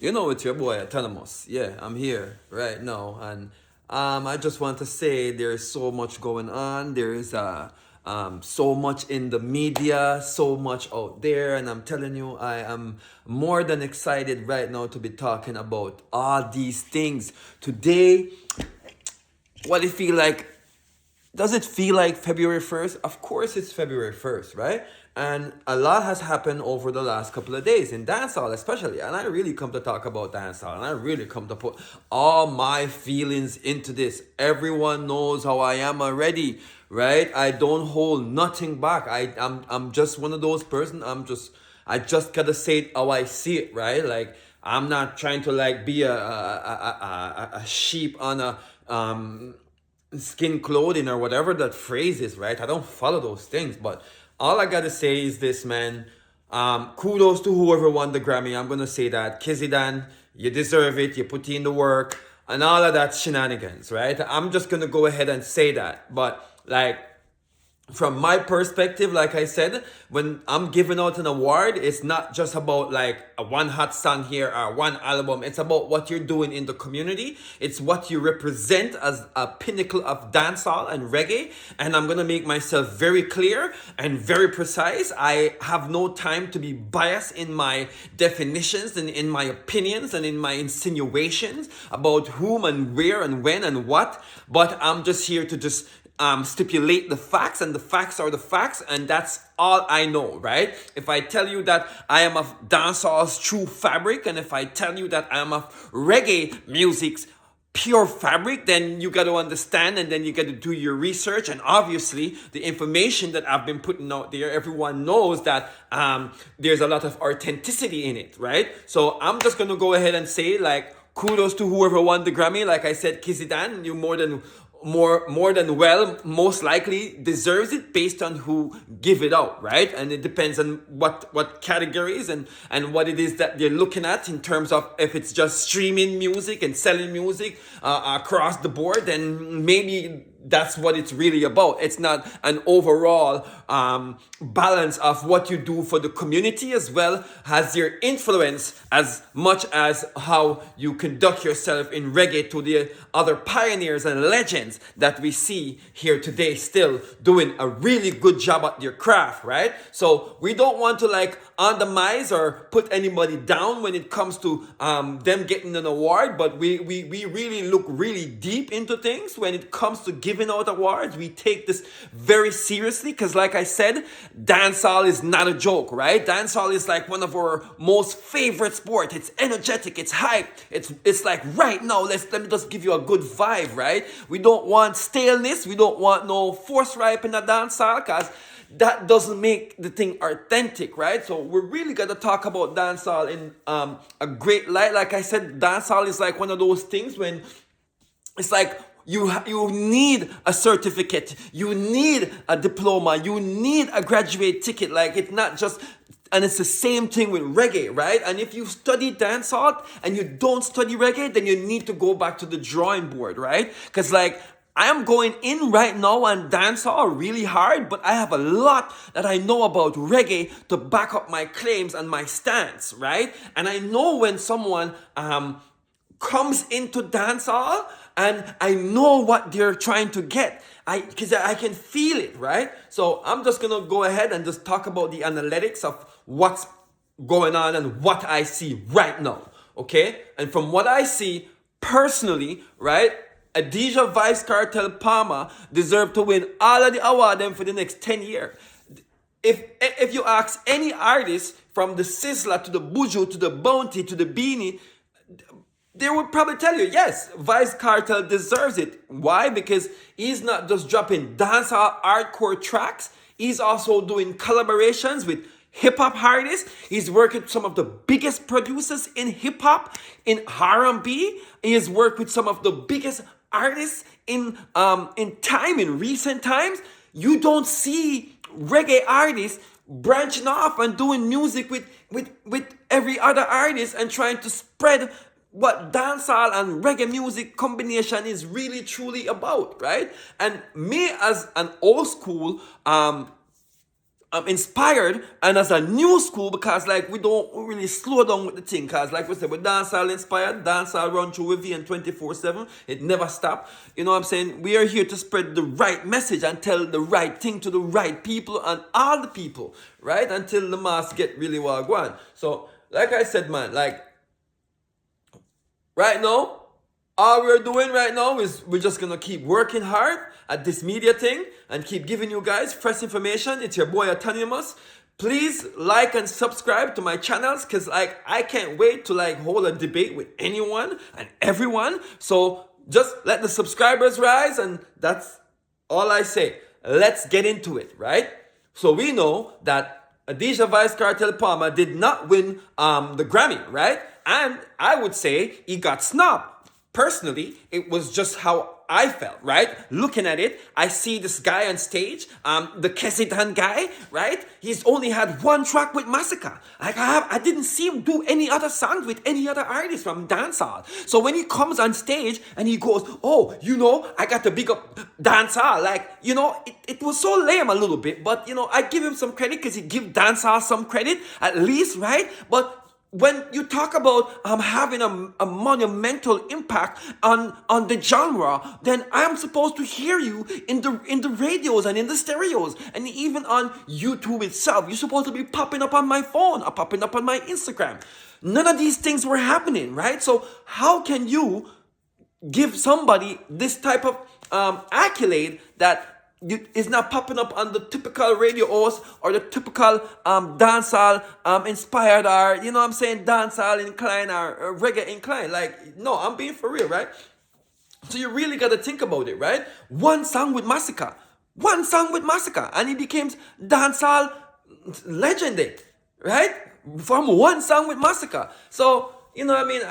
You know it's your boy Autonomous. Yeah, I'm here right now, and I just want to say there's so much going on. There's so much in the media, so much out there, and I'm telling you, I am more than excited right now to be talking about all these things today. What it feel like? Does it feel like February 1st? Of course it's February 1st, right? And a lot has happened over the last couple of days in dancehall especially. And I really come to talk about dancehall, and I really come to put all my feelings into this. Everyone knows how I am already, right? I don't hold nothing back. I'm just one of those person. I just gotta say it how I see it, right? Like I'm not trying to like be a sheep on a skin clothing or whatever that phrase is, right? I don't follow those things, but all I gotta say is this, man. Kudos to whoever won the Grammy. I'm gonna say that. Keznamdi, you deserve it. You put in the work and all of that shenanigans, right? I'm just gonna go ahead and say that. But like from my perspective, like I said, when I'm giving out an award, it's not just about like a one hot song here or one album. It's about what you're doing in the community. It's what you represent as a pinnacle of dancehall and reggae. And I'm gonna make myself very clear and very precise. I have no time to be biased in my definitions and in my opinions and in my insinuations about whom and where and when and what. But I'm just here to just stipulate the facts, and the facts are the facts, and that's all I know, right? If I tell you that I am of dancehall's true fabric, and if I tell you that I am of reggae music's pure fabric, then you got to understand, and then you got to do your research. And obviously the information that I've been putting out there, everyone knows that there's a lot of authenticity in it, right? So I'm just gonna go ahead and say, like, kudos to whoever won the Grammy. Like I said, Keznamdi, you more than well most likely deserves it based on who give it out, right? And it depends on what categories and what it is that they're looking at in terms of if it's just streaming music and selling music across the board, then maybe that's what it's really about. It's not an overall balance of what you do for the community as well as your influence, as much as how you conduct yourself in reggae to the other pioneers and legends that we see here today still doing a really good job at their craft, right? So we don't want to like undermine or put anybody down when it comes to them getting an award, but we really look really deep into things when it comes to giving out awards. We take this very seriously because, like I said, dancehall is not a joke, right? Dancehall is like one of our most favorite sport. It's energetic, it's hype, it's like right now, let me just give you a good vibe, right? We don't want staleness, we don't want no force ripe in a dancehall because that doesn't make the thing authentic, right? So we're really gonna talk about dancehall in a great light. Like I said, dancehall is like one of those things when it's like you need a certificate, you need a diploma, you need a graduate ticket. Like it's not just. And it's the same thing with reggae, right? And if you study dancehall and you don't study reggae, then you need to go back to the drawing board, right? Because like I am going in right now on dancehall really hard, but I have a lot that I know about reggae to back up my claims and my stance, right? And I know when someone comes into dancehall and I know what they're trying to get. Because I can feel it, right? So I'm just gonna go ahead and just talk about the analytics of what's going on and what I see right now, okay? And from what I see personally, right? Adija Vybz Kartel Palmer deserve to win all of the awards for the next 10 years. If you ask any artist from the Sizzla to the Buju to the Bounty to the Beanie, they would probably tell you, yes, Vybz Kartel deserves it. Why? Because he's not just dropping dancehall hardcore tracks. He's also doing collaborations with hip-hop artists. He's working with some of the biggest producers in hip-hop, in R&B. He has worked with some of the biggest artists in recent times. You don't see reggae artists branching off and doing music with every other artist and trying to spread what dancehall and reggae music combination is really truly about, right? And me as an old school inspired and as a new school, because like we don't really slow down with the thing, because like we said, we're dancehall inspired, dancehall run through with you and 24/7, it never stop. You know what I'm saying? We are here to spread the right message and tell the right thing to the right people and all the people, right? Until the mass get really wagwan. So like I said, man, like right now, all we're doing right now is we're just gonna keep working hard at this media thing and keep giving you guys fresh information. It's your boy Autonomous. Please like and subscribe to my channels, because like I can't wait to like hold a debate with anyone and everyone. So just let the subscribers rise, and that's all I say. Let's get into it, right? So we know that Adidja Vybz Kartel Palmer did not win the Grammy, right? And I would say he got snubbed. Personally, it was just how I felt, right? Looking at it, I see this guy on stage, the Keznamdi guy, right? He's only had one track with Masicka. Like I didn't see him do any other songs with any other artist from dancehall. So when he comes on stage and he goes, oh, you know, I got to big up dancehall. Like, you know, it was so lame a little bit, but you know, I give him some credit because he give dancehall some credit at least, right? But when you talk about having a monumental impact on the genre, then I'm supposed to hear you in the radios and in the stereos and even on YouTube itself. You're supposed to be popping up on my phone or popping up on my Instagram. None of these things were happening, right? So how can you give somebody this type of accolade that is not popping up on the typical radio host or the typical dancehall inspired, or you know what I'm saying, dancehall inclined or reggae inclined? Like, no, I'm being for real, right? So you really got to think about it, right? One song with Masicka, and he became dancehall legendary, right? From one song with Masicka. So you know what I mean,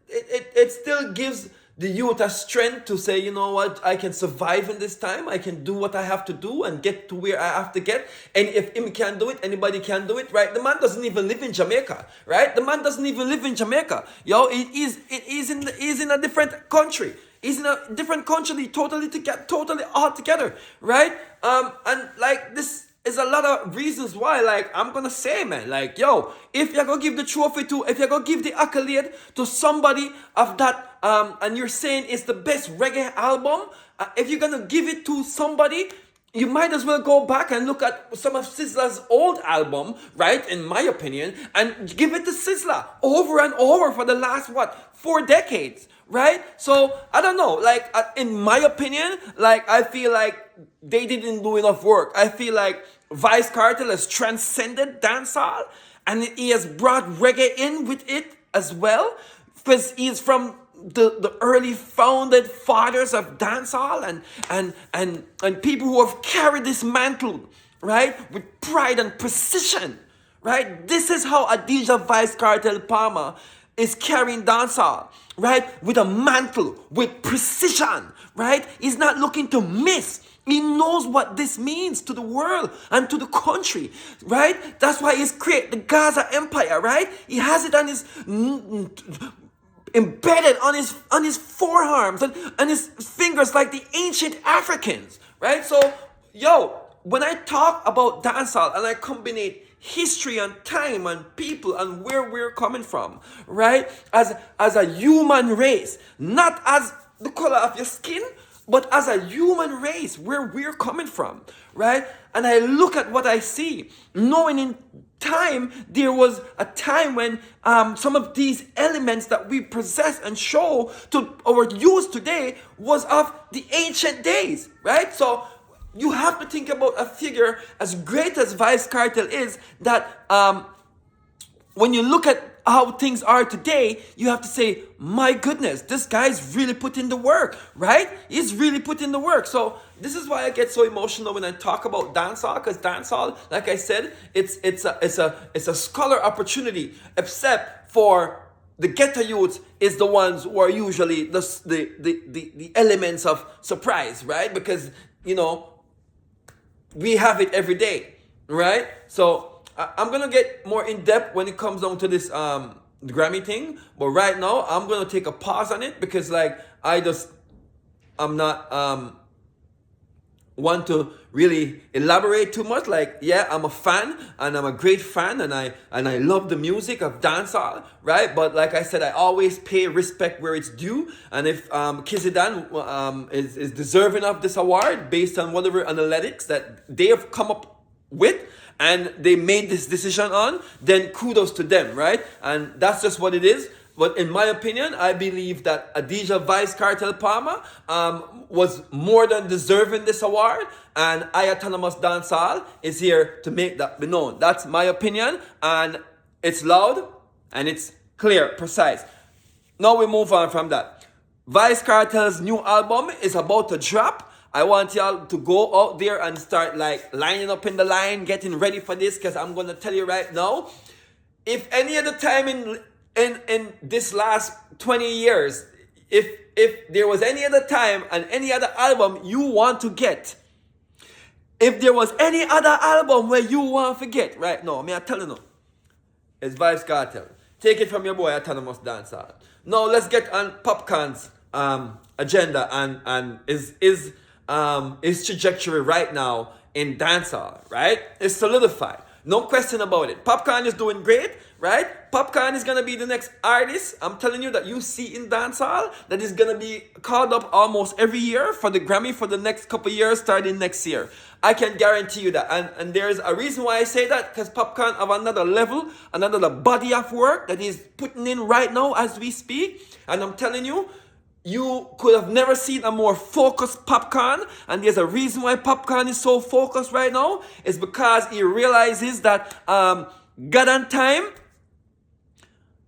it still gives the youth a strength to say, you know what, I can survive in this time. I can do what I have to do and get to where I have to get. And if him can do it, anybody can do it, right? The man doesn't even live in Jamaica, right? The man doesn't even live in Jamaica. Yo, he's in a different country. He's in a different country, totally all together, right? And like this is a lot of reasons why, like, I'm gonna say, man, like, yo, if you're gonna give the trophy to, if you're gonna give the accolade to somebody of that, and you're saying it's the best reggae album, if you're gonna give it to somebody, you might as well go back and look at some of Sizzla's old album, right, in my opinion, and give it to Sizzla over and over for the last, 4 decades, right? So, I don't know, like, in my opinion, like, I feel like they didn't do enough work. I feel like Vybz Kartel has transcended dancehall, and he has brought reggae in with it as well, because he's from the early founded fathers of dancehall and people who have carried this mantle, right, with pride and precision, right? This is how Adidja Vybz Kartel Palmer is carrying dancehall, right, with a mantle, with precision, right? He's not looking to miss. He knows what this means to the world and to the country, right? That's why he's created the Gaza Empire, right? He has it on his embedded on his forearms and his fingers like the ancient Africans, right? So, yo, when I talk about dancehall and I combine history and time and people and where we're coming from, right? As a human race, not as the color of your skin, but as a human race, where we're coming from, right? And I look at what I see, knowing in time, there was a time when some of these elements that we possess and show to our youth today was of the ancient days, right? So you have to think about a figure as great as Vybz Kartel is, that when you look at how things are today, you have to say, my goodness, this guy's really put in the work, right? He's really put in the work. So this is why I get so emotional when I talk about dancehall, because dancehall, like I said, it's a scholar opportunity, except for the ghetto youths is the ones who are usually the elements of surprise, right? Because, you know, we have it every day, right? So I'm gonna get more in depth when it comes down to this Grammy thing, but right now I'm gonna take a pause on it because, like, I'm not want to really elaborate too much. Like, yeah, I'm a fan, and I'm a great fan, and I love the music of dancehall, right? But like I said, I always pay respect where it's due. And if Keznamdi is deserving of this award based on whatever analytics that they have come up with, and they made this decision on, then kudos to them, right? And that's just what it is. But in my opinion, I believe that Adidja Vybz Kartel Palmer was more than deserving this award, and I Autonomous Dancehall is here to make that be known. That's my opinion, and it's loud, and it's clear, precise. Now we move on from that. Vybz Kartel's new album is about to drop. I want y'all to go out there and start like lining up in the line, getting ready for this, because I'm going to tell you right now, if any other time in this last 20 years, if there was any other time and any other album you want to get, if there was any other album where you want to get right now, I'm telling you, it's Vybz Kartel. Take it from your boy Autonomous Dancehall. Now let's get on Popcorn's agenda and his trajectory right now in dancehall, right? It's solidified. No question about it. Popcorn is doing great, right? Popcorn is going to be the next artist, I'm telling you, that you see in dancehall that is going to be called up almost every year for the Grammy for the next couple years starting next year. I can guarantee you that. And there's a reason why I say that, because Popcorn have another level, another body of work that he's putting in right now as we speak. And I'm telling you, you could have never seen a more focused Popcorn, and there's a reason why Popcorn is so focused right now. It's because he realizes that God and time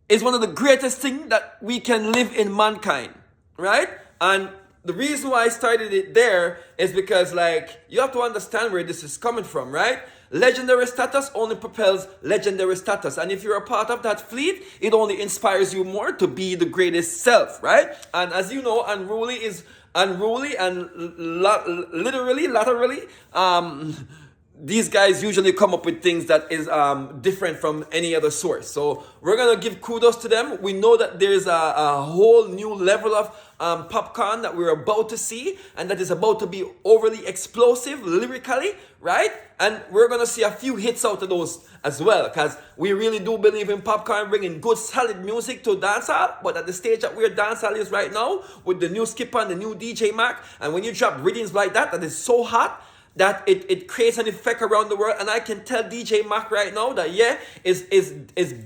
is one of the greatest things that we can live in mankind, right? And the reason why I started it there is because, like, you have to understand where this is coming from, right? Legendary status only propels legendary status. And if you're a part of that fleet, it only inspires you more to be the greatest self, right? And as you know, unruly is unruly, and laterally, these guys usually come up with things that is different from any other source. So we're going to give kudos to them. We know that there's a whole new level of Popcorn that we're about to see, and that is about to be overly explosive lyrically, right? And we're going to see a few hits out of those as well, because we really do believe in Popcorn bringing good solid music to dancehall. But at the stage that where dancehall is right now, with the new Skipper and the new DJ Mac, and when you drop rhythms like that, that is so hot that it creates an effect around the world. And I can tell DJ Mac right now that, yeah, his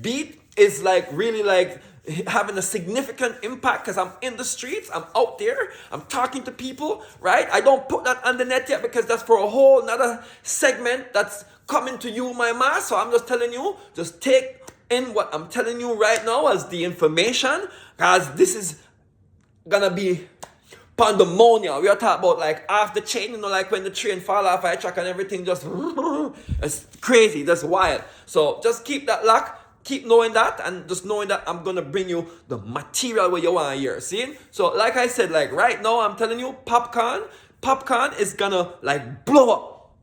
beat is like really like having a significant impact, because I'm in the streets, I'm out there, I'm talking to people, right? I don't put that on the net yet, because that's for a whole nother segment that's coming to you, my man. So I'm just telling you, just take in what I'm telling you right now as the information, because this is gonna be pandemonium. We are talking about like off the chain, like when the train fall off a track and everything just it's crazy, that's wild. So just keep that lock. Keep knowing that, and just knowing that I'm gonna bring you the material where you want to hear. See? So like I said, like right now I'm telling you, Popcorn is gonna like blow up.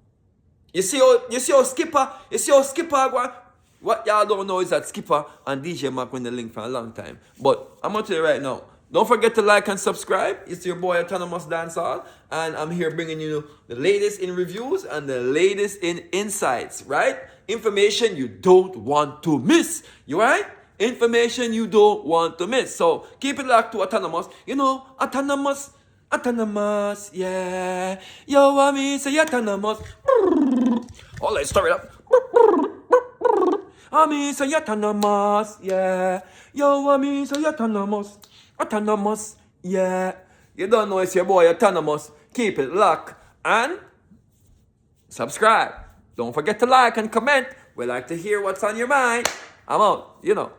You see how Skipper going? What y'all don't know is that Skipper and DJ Mac win the link for a long time. But I'm gonna tell you right now, don't forget to like and subscribe. It's your boy Autonomous Dancehall, and I'm here bringing you the latest in reviews and the latest in insights, right? Information you don't want to miss. You right? Information you don't want to miss. So keep it locked to Autonomous. You know, Autonomous, yeah. Yo, I mean, say Autonomous. Oh, let's start it up. I mean, say Autonomous, yeah. Yo, I mean, say Autonomous, yeah. You don't know it's your boy Autonomous. Keep it locked and subscribe. Don't forget to like and comment. We like to hear what's on your mind. I'm out, you know.